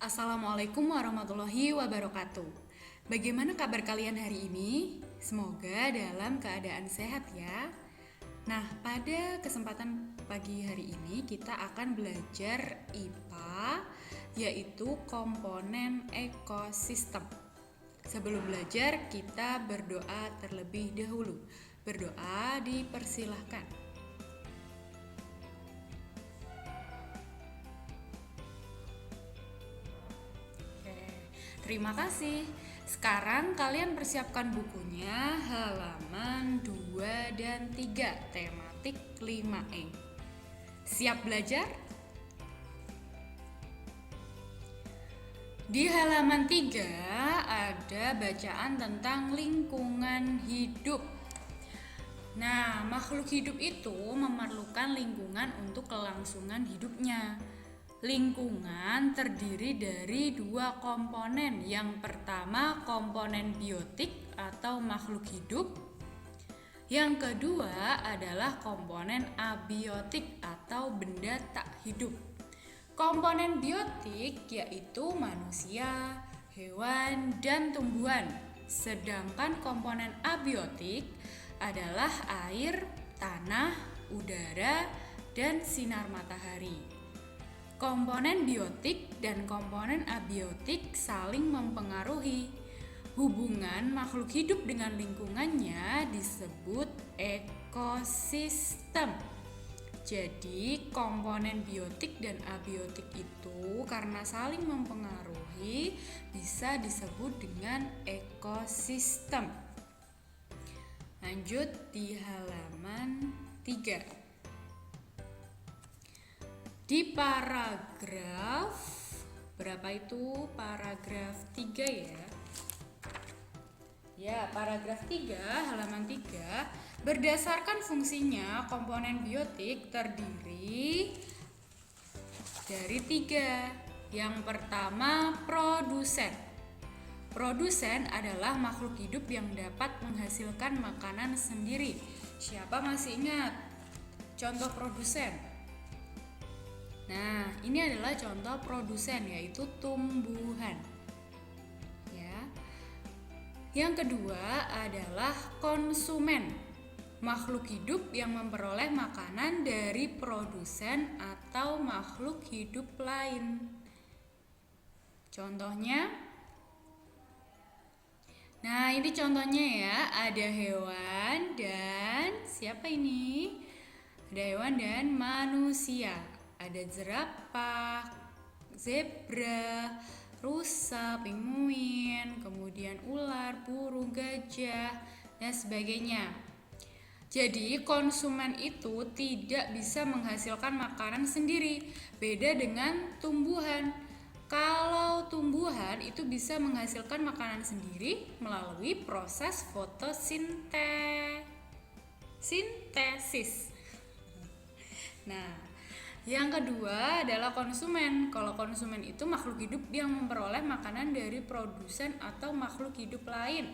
Assalamualaikum warahmatullahi wabarakatuh. Bagaimana kabar kalian hari ini? Semoga dalam keadaan sehat ya. Nah, pada kesempatan pagi hari ini kita akan belajar IPA, yaitu komponen ekosistem. Sebelum belajar, kita berdoa terlebih dahulu. Berdoa dipersilahkan. Terima kasih. Sekarang kalian persiapkan bukunya halaman 2 dan 3 tematik 5E. Siap belajar? Di halaman 3 ada bacaan tentang lingkungan hidup. Nah, makhluk hidup itu memerlukan lingkungan untuk kelangsungan hidupnya. Lingkungan terdiri dari dua komponen. Yang pertama komponen biotik atau makhluk hidup. Yang kedua adalah komponen abiotik atau benda tak hidup. Komponen biotik yaitu manusia, hewan, dan tumbuhan. Sedangkan komponen abiotik adalah air, tanah, udara, dan sinar matahari. Komponen biotik dan komponen abiotik saling mempengaruhi. Hubungan makhluk hidup dengan lingkungannya disebut ekosistem. Jadi, komponen biotik dan abiotik itu karena saling mempengaruhi bisa disebut dengan ekosistem. Lanjut di halaman 3. Di paragraf berapa itu? Paragraf 3 ya. Ya, paragraf 3 halaman 3, berdasarkan fungsinya komponen biotik terdiri dari 3. Yang pertama, produsen. Produsen adalah makhluk hidup yang dapat menghasilkan makanan sendiri. Siapa masih ingat contoh produsen? Nah, ini adalah contoh produsen, yaitu tumbuhan. Ya. Yang kedua adalah konsumen, makhluk hidup yang memperoleh makanan dari produsen atau makhluk hidup lain. Contohnya, nah ini contohnya ya, ada hewan dan siapa ini? Ada hewan dan manusia. Ada jerapah, zebra, rusa, penguin, kemudian ular, burung, gajah, dan sebagainya. Jadi konsumen itu tidak bisa menghasilkan makanan sendiri, beda dengan tumbuhan. Kalau tumbuhan itu bisa menghasilkan makanan sendiri melalui proses fotosintesis. Nah, yang kedua adalah konsumen. Kalau konsumen itu makhluk hidup yang memperoleh makanan dari produsen atau makhluk hidup lain.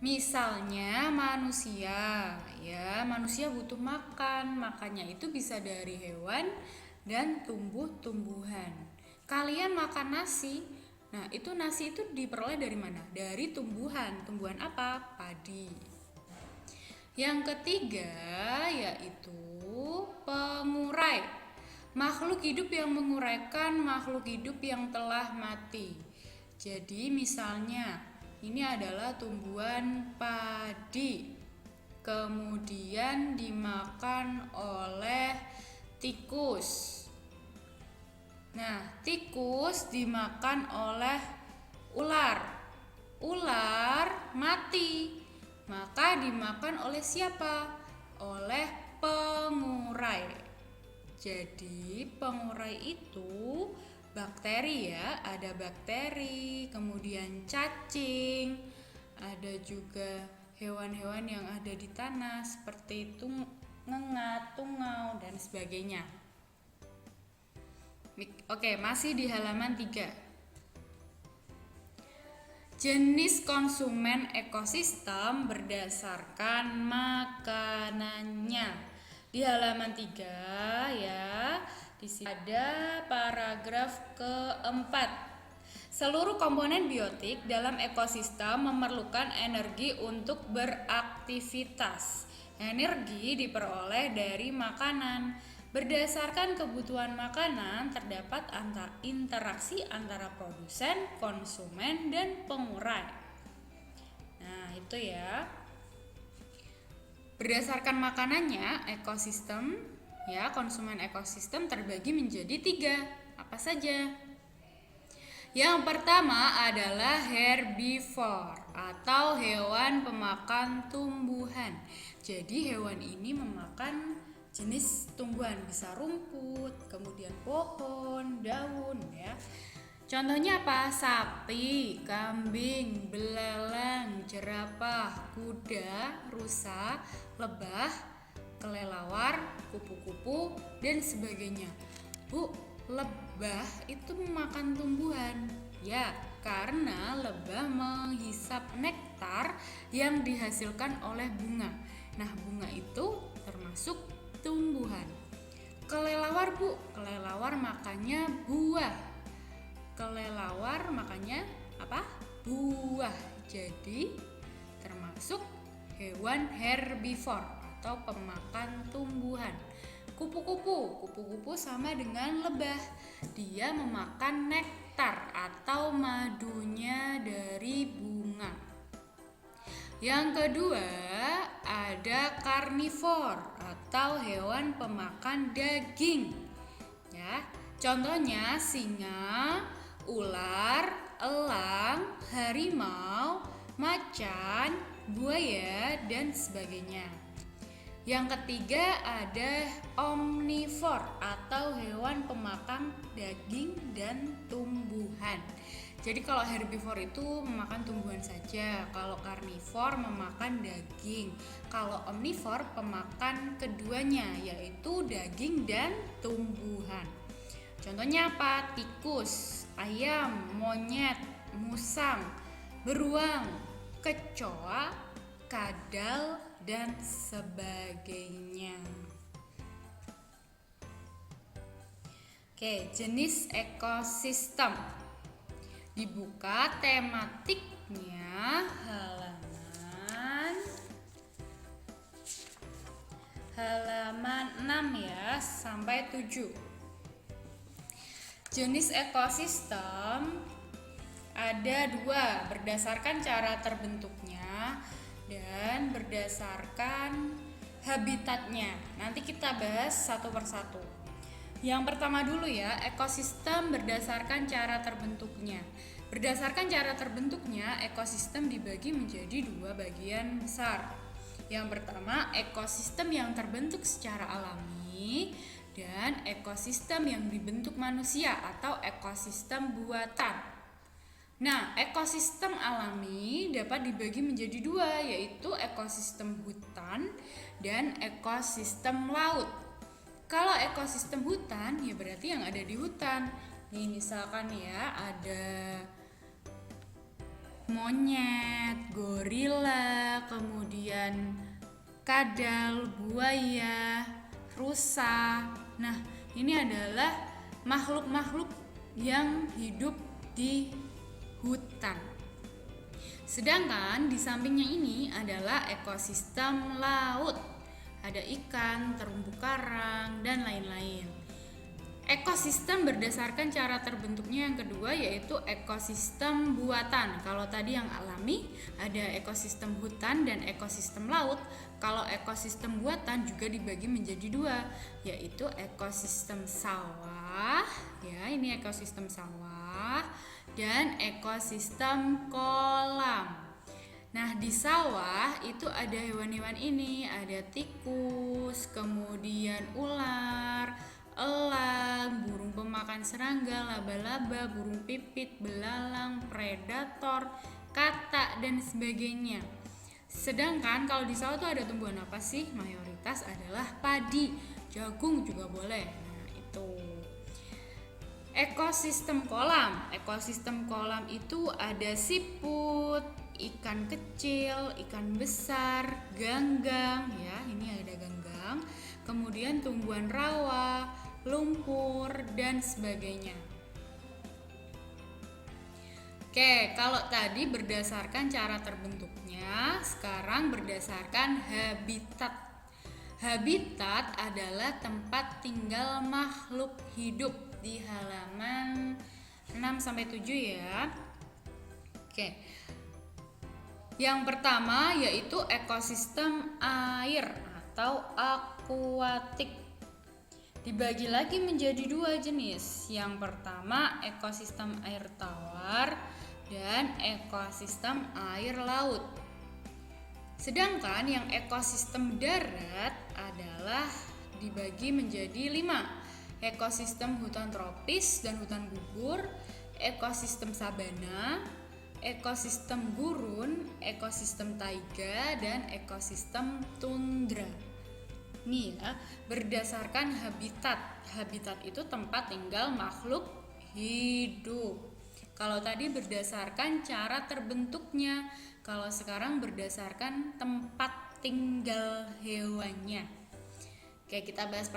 Misalnya manusia, ya manusia butuh makan, makannya itu bisa dari hewan dan tumbuh-tumbuhan. Kalian makan nasi, nah itu nasi itu diperoleh dari mana? Dari tumbuhan. Tumbuhan apa? Padi. Yang ketiga yaitu pengurai. Makhluk hidup yang menguraikan makhluk hidup yang telah mati. Jadi misalnya ini adalah tumbuhan padi, kemudian dimakan oleh tikus. Nah, tikus dimakan oleh ular. Ular mati, maka dimakan oleh siapa? Oleh pengurai. Jadi pengurai itu bakteri ya, ada bakteri, kemudian cacing, ada juga hewan-hewan yang ada di tanah seperti ngengat, tungau, dan sebagainya. Oke, masih di halaman 3. Jenis konsumen ekosistem berdasarkan makanannya. Di halaman 3 ya, Di sini ada paragraf keempat. Seluruh komponen biotik dalam ekosistem memerlukan energi untuk beraktivitas. Energi diperoleh dari makanan. Berdasarkan kebutuhan makanan, terdapat interaksi antara produsen, konsumen, dan pengurai. Nah, itu ya. Berdasarkan makanannya, ekosistem, ya, konsumen ekosistem terbagi menjadi 3. Apa saja? Yang pertama adalah herbivore atau hewan pemakan tumbuhan. Jadi hewan ini memakan jenis tumbuhan, bisa rumput, kemudian pohon, daun ya. Contohnya apa? Sapi, kambing, belalang, jerapah, kuda, rusa, lebah, kelelawar, kupu-kupu, dan sebagainya. Bu, lebah itu memakan tumbuhan. Ya, karena lebah menghisap nektar yang dihasilkan oleh bunga. Nah, bunga itu termasuk tumbuhan. Kelelawar, Bu, kelelawar makannya buah. Kelelawar makannya apa? Buah. Jadi termasuk hewan herbivore atau pemakan tumbuhan. Kupu-kupu sama dengan lebah. Dia memakan nektar atau madunya dari bunga. Yang kedua ada karnivor atau hewan pemakan daging. Ya, contohnya singa, ular, elang, harimau, macan, buaya, dan sebagainya. Yang ketiga ada omnivor atau hewan pemakan daging dan tumbuhan. Jadi kalau herbivore itu memakan tumbuhan saja, kalau karnivor memakan daging, kalau omnivor pemakan keduanya yaitu daging dan tumbuhan. Contohnya apa? Tikus, ayam, monyet, musang, beruang, kecoa, kadal, dan sebagainya. Oke, jenis ekosistem. Dibuka tematiknya halaman 6 ya sampai 7. Jenis ekosistem ada 2 berdasarkan cara terbentuknya dan berdasarkan habitatnya. Nanti kita bahas satu persatu. Yang pertama dulu ya, ekosistem berdasarkan cara terbentuknya. Berdasarkan cara terbentuknya, ekosistem dibagi menjadi 2 bagian besar. Yang pertama, ekosistem yang terbentuk secara alami dan ekosistem yang dibentuk manusia atau ekosistem buatan. Nah, ekosistem alami dapat dibagi menjadi 2, yaitu ekosistem hutan dan ekosistem laut. Kalau ekosistem hutan, ya berarti yang ada di hutan. Nih, misalkan ya, ada monyet, gorila, kemudian kadal, buaya, rusa. Nah, ini adalah makhluk-makhluk yang hidup di hutan. Sedangkan di sampingnya ini adalah ekosistem laut. Ada ikan, terumbu karang, dan lain-lain. Ekosistem berdasarkan cara terbentuknya yang kedua yaitu ekosistem buatan. Kalau tadi yang alami ada ekosistem hutan dan ekosistem laut. Kalau ekosistem buatan juga dibagi menjadi 2, yaitu ekosistem sawah, ya ini ekosistem sawah, dan ekosistem kolam. Nah, di sawah itu ada hewan-hewan ini, ada tikus, kemudian ular, elang, burung pemakan serangga, laba-laba, burung pipit, belalang, predator, katak, dan sebagainya. Sedangkan kalau di sawah itu ada tumbuhan apa sih? Mayoritas adalah padi, jagung juga boleh. Nah, itu. Ekosistem kolam. Ekosistem kolam itu ada siput, ikan kecil, ikan besar, ganggang ya, ini ada ganggang. Kemudian tumbuhan rawa, lumpur, dan sebagainya. Oke, kalau tadi berdasarkan cara terbentuknya, sekarang berdasarkan habitat. Habitat adalah tempat tinggal makhluk hidup di halaman 6-7 ya. Oke. Yang pertama yaitu ekosistem air atau akuatik. Dibagi lagi menjadi dua jenis. Yang pertama ekosistem air tawar dan ekosistem air laut. Sedangkan yang ekosistem darat adalah dibagi menjadi 5. Ekosistem hutan tropis dan hutan gugur, ekosistem sabana, ekosistem gurun, ekosistem taiga, dan ekosistem tundra. Nih ya, berdasarkan habitat. Habitat itu tempat tinggal makhluk hidup. Kalau tadi berdasarkan cara terbentuknya, kalau sekarang berdasarkan tempat tinggal hewannya. Oke, kita bahas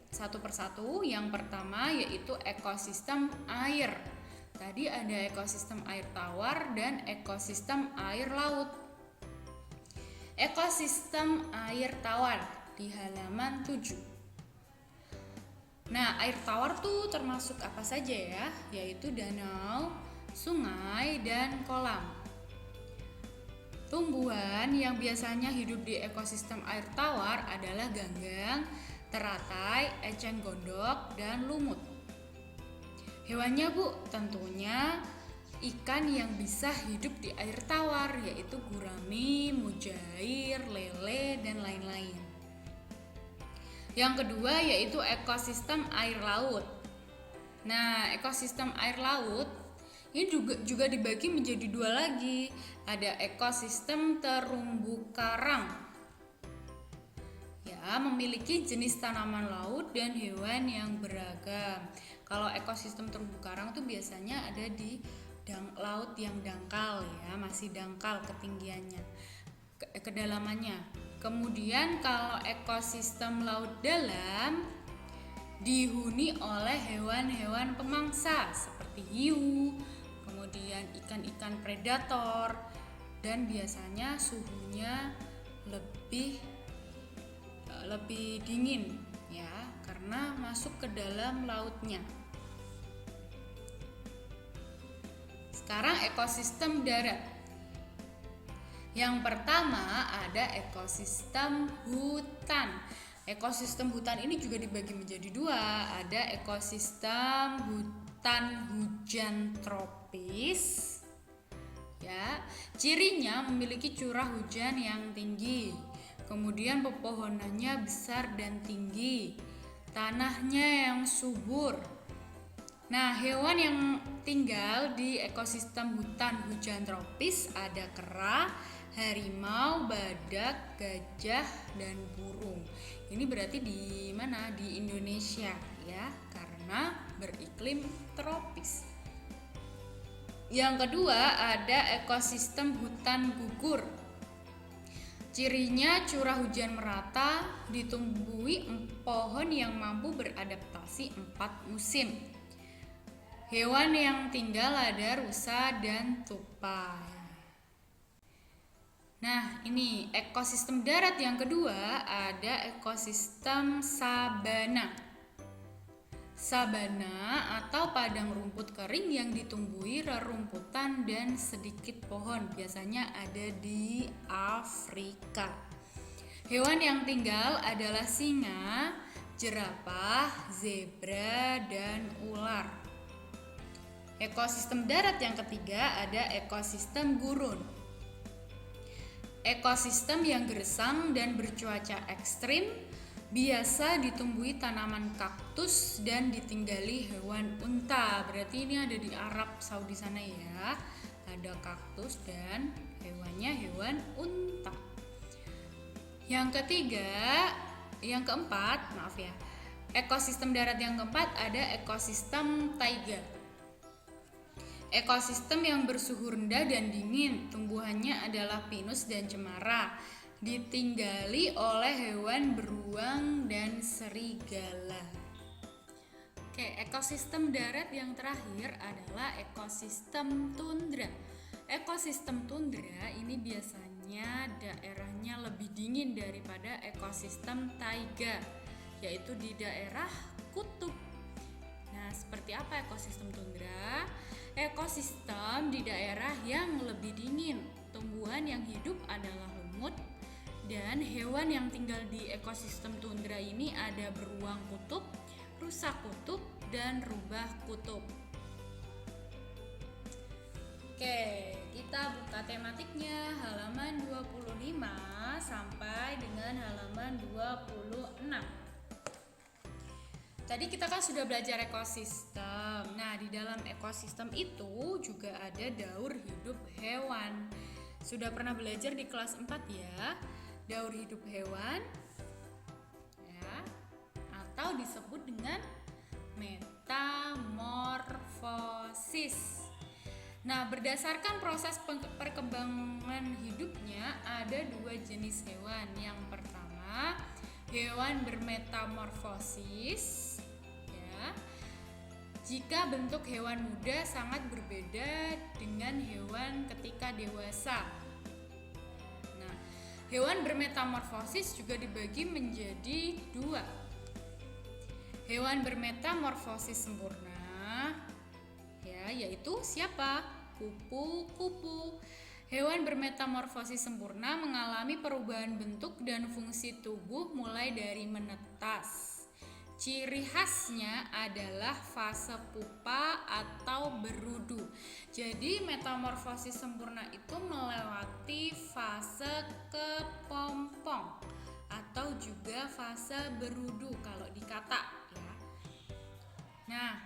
satu persatu. Yang pertama yaitu ekosistem air. Tadi ada ekosistem air tawar dan ekosistem air laut. Ekosistem air tawar di halaman 7. Nah, air tawar tuh termasuk apa saja ya? Yaitu danau, sungai, dan kolam. Tumbuhan yang biasanya hidup di ekosistem air tawar adalah ganggang, teratai, eceng gondok, dan lumut. Hewannya Bu, tentunya ikan yang bisa hidup di air tawar, yaitu gurami, mujair, lele, dan lain-lain. Yang kedua yaitu ekosistem air laut. Nah, ekosistem air laut ini juga dibagi menjadi dua lagi. Ada ekosistem terumbu karang. Ya, memiliki jenis tanaman laut dan hewan yang beragam. Kalau ekosistem terumbu karang tuh biasanya ada di laut yang dangkal ya, masih dangkal ketinggiannya, kedalamannya. Kemudian kalau ekosistem laut dalam dihuni oleh hewan-hewan pemangsa seperti hiu, kemudian ikan-ikan predator, dan biasanya suhunya lebih dingin ya, karena masuk ke dalam lautnya. Sekarang ekosistem darat. Yang pertama ada ekosistem hutan. Ekosistem hutan ini juga dibagi menjadi dua. Ada ekosistem hutan hujan tropis. Ya, cirinya memiliki curah hujan yang tinggi. Kemudian pepohonannya besar dan tinggi. Tanahnya yang subur. Nah, hewan yang tinggal di ekosistem hutan hujan tropis ada kera, harimau, badak, gajah, dan burung. Ini berarti di mana? Di Indonesia ya, karena beriklim tropis. Yang kedua ada ekosistem hutan gugur. Cirinya curah hujan merata, ditumbuhi pohon yang mampu beradaptasi 4 musim. Hewan yang tinggal ada rusa dan tupai. Nah, ini ekosistem darat yang kedua ada ekosistem sabana. Sabana atau padang rumput kering yang ditumbuhi rerumputan dan sedikit pohon, biasanya ada di Afrika. Hewan yang tinggal adalah singa, jerapah, zebra, dan ular. Ekosistem darat yang ketiga ada ekosistem gurun. Ekosistem yang gersang dan bercuaca ekstrim, biasa ditumbuhi tanaman kaktus dan ditinggali hewan unta. Berarti ini ada di Arab Saudi sana ya. Ada kaktus dan hewannya hewan unta. Yang keempat, ekosistem darat yang keempat ada ekosistem taiga. Ekosistem yang bersuhu rendah dan dingin, tumbuhannya adalah pinus dan cemara, ditinggali oleh hewan beruang dan serigala. Oke, ekosistem darat yang terakhir adalah ekosistem tundra. Ekosistem tundra ini biasanya daerahnya lebih dingin daripada ekosistem taiga, yaitu di daerah kutub. Nah, seperti apa ekosistem tundra? Ekosistem di daerah yang lebih dingin. Tumbuhan yang hidup adalah lumut, dan hewan yang tinggal di ekosistem tundra ini ada beruang kutub, rusa kutub, dan rubah kutub. Oke, kita buka tematiknya halaman 25 sampai dengan halaman 26. Tadi kita kan sudah belajar ekosistem. Nah, di dalam ekosistem itu juga ada daur hidup hewan. Sudah pernah belajar di kelas 4 ya, daur hidup hewan ya, atau disebut dengan metamorfosis. Nah, berdasarkan proses perkembangan hidupnya ada dua jenis hewan. Yang pertama, hewan bermetamorfosis ya. Jika bentuk hewan muda sangat berbeda dengan hewan ketika dewasa. Nah, hewan bermetamorfosis juga dibagi menjadi dua. Hewan bermetamorfosis sempurna ya, yaitu siapa? Kupu-kupu. Hewan bermetamorfosis sempurna mengalami perubahan bentuk dan fungsi tubuh mulai dari menetas. Ciri khasnya adalah fase pupa atau berudu. Jadi metamorfosis sempurna itu melewati fase kepompong atau juga fase berudu kalau di katak ya. Nah,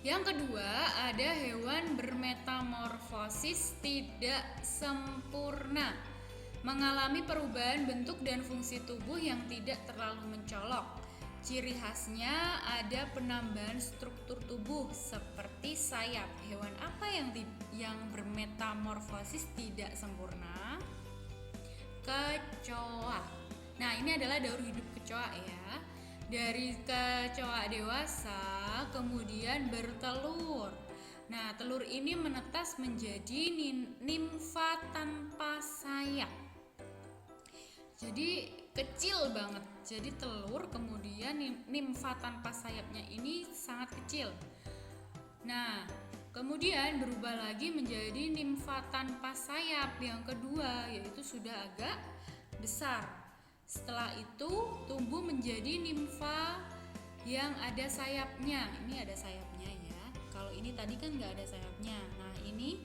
yang kedua ada hewan bermetamorfosis tidak sempurna, mengalami perubahan bentuk dan fungsi tubuh yang tidak terlalu mencolok. Ciri khasnya ada penambahan struktur tubuh seperti sayap. Hewan apa yang bermetamorfosis tidak sempurna? Kecoa. Nah, ini adalah daur hidup kecoa ya. Dari kecoa dewasa kemudian bertelur. Nah, telur ini menetas menjadi nimfa tanpa sayap. Jadi kecil banget. Jadi telur kemudian nimfa tanpa sayapnya ini sangat kecil. Nah, kemudian berubah lagi menjadi nimfa tanpa sayap yang kedua, yaitu sudah agak besar. Setelah itu tumbuh menjadi nimfa yang ada sayapnya. Ini ada sayapnya ya. Kalau ini tadi kan nggak ada sayapnya. Nah, ini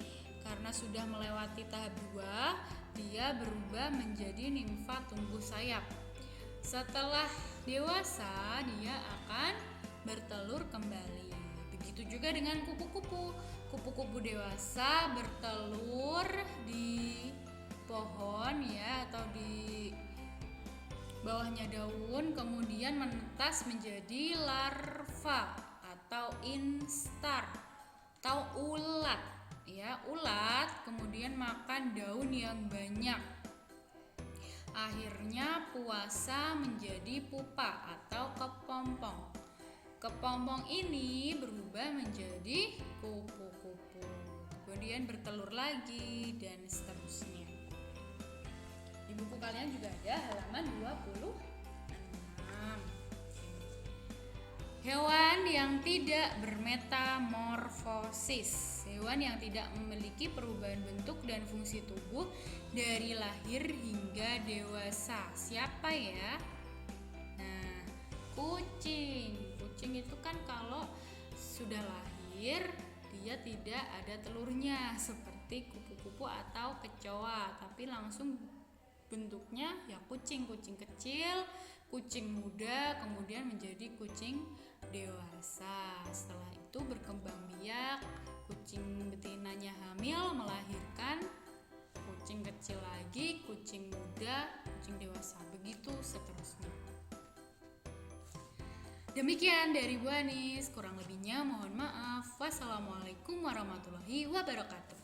karena sudah melewati tahap 2, dia berubah menjadi nimfa tumbuh sayap. Setelah dewasa, dia akan bertelur kembali. Begitu juga dengan kupu-kupu. Kupu-kupu dewasa bertelur di pohon ya, atau di bawahnya daun, kemudian menetas menjadi larva atau instar atau ulat ya. Ulat kemudian makan daun yang banyak, akhirnya puasa menjadi pupa atau kepompong. Kepompong ini berubah menjadi kupu-kupu, kemudian bertelur lagi dan seterusnya. Di buku kalian juga ada halaman 26. Hewan yang tidak bermetamorfosis. Hewan yang tidak memiliki perubahan bentuk dan fungsi tubuh dari lahir hingga dewasa. Siapa ya? Nah, kucing. Kucing itu kan kalau sudah lahir dia tidak ada telurnya seperti kupu-kupu atau kecoa, tapi langsung bentuknya ya kucing kecil, kucing muda, kemudian menjadi kucing dewasa. Setelah itu berkembang biak, kucing betinanya hamil, melahirkan kucing kecil lagi, kucing muda, kucing dewasa, begitu seterusnya. Demikian dari Bu Anis, kurang lebihnya mohon maaf. Wassalamualaikum warahmatullahi wabarakatuh.